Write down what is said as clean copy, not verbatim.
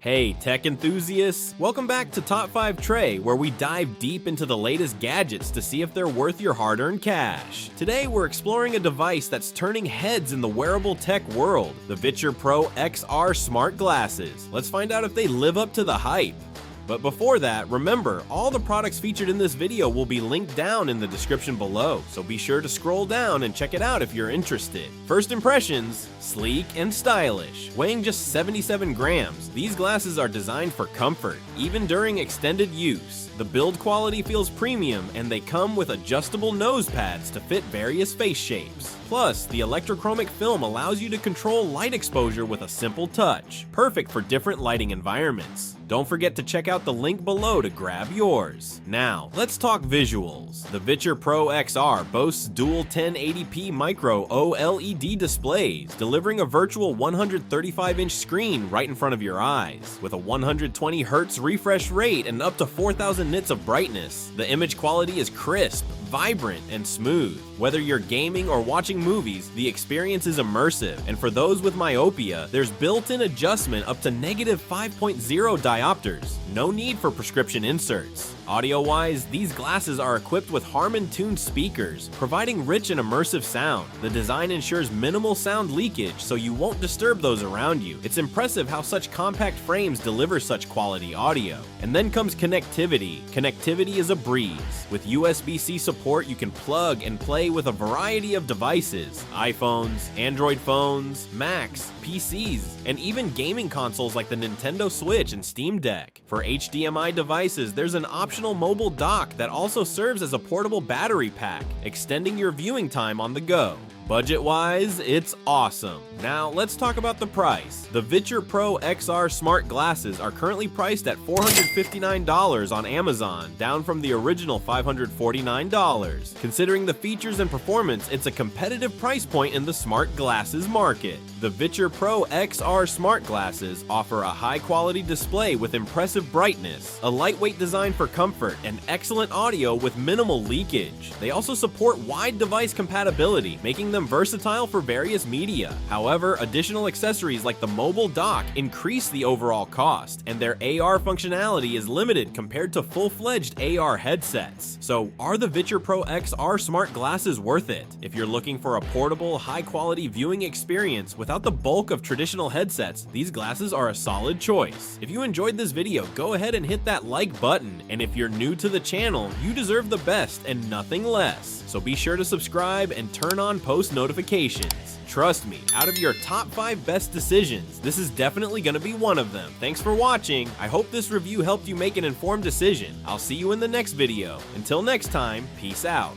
Hey tech enthusiasts, welcome back to Top 5 Trey, where we dive deep into the latest gadgets to see if they're worth your hard-earned cash. Today we're exploring a device that's turning heads in the wearable tech world, the Viture Pro XR smart glasses. Let's find out if they live up to the hype. But before that, remember, all the products featured in this video will be linked down in the description below, so be sure to scroll down and check it out if you're interested. First impressions, sleek and stylish. Weighing just 77 grams, these glasses are designed for comfort, even during extended use. The build quality feels premium, and they come with adjustable nose pads to fit various face shapes. Plus, the electrochromic film allows you to control light exposure with a simple touch, perfect for different lighting environments. Don't forget to check out the link below to grab yours. Now, let's talk visuals. The Viture Pro XR boasts dual 1080p micro OLED displays, delivering a virtual 135-inch screen right in front of your eyes. With a 120Hz refresh rate and up to 4,000 nits of brightness, the image quality is crisp, vibrant, and smooth. Whether you're gaming or watching movies, the experience is immersive, and for those with myopia, there's built-in adjustment up to -5.0 diopters. No need for prescription inserts. Audio-wise, these glasses are equipped with Harman-tuned speakers, providing rich and immersive sound. The design ensures minimal sound leakage, so you won't disturb those around you. It's impressive how such compact frames deliver such quality audio. And then comes connectivity. Connectivity is a breeze. With USB-C support, you can plug and play with a variety of devices: iPhones, Android phones, Macs, PCs, and even gaming consoles like the Nintendo Switch and Steam Deck. For HDMI devices, there's an optional mobile dock that also serves as a portable battery pack, extending your viewing time on the go. Budget-wise, it's awesome. Now, let's talk about the price. The Viture Pro XR smart glasses are currently priced at $459 on Amazon, down from the original $549. Considering the features and performance, it's a competitive price point in the smart glasses market. The Viture Pro XR smart glasses offer a high-quality display with impressive brightness, a lightweight design for comfort, and excellent audio with minimal leakage. They also support wide device compatibility, making them versatile for various media. However, additional accessories like the mobile dock increase the overall cost, and their AR functionality is limited compared to full-fledged AR headsets. So, are the Viture Pro XR smart glasses worth it? If you're looking for a portable, high-quality viewing experience without the bulk of traditional headsets, these glasses are a solid choice. If you enjoyed this video, go ahead and hit that like button, and if you're new to the channel, you deserve the best and nothing less. So be sure to subscribe and turn on post notifications. Trust me, out of your top 5 best decisions, this is definitely gonna be one of them. Thanks for watching. I hope this review helped you make an informed decision. I'll see you in the next video. Until next time, peace out.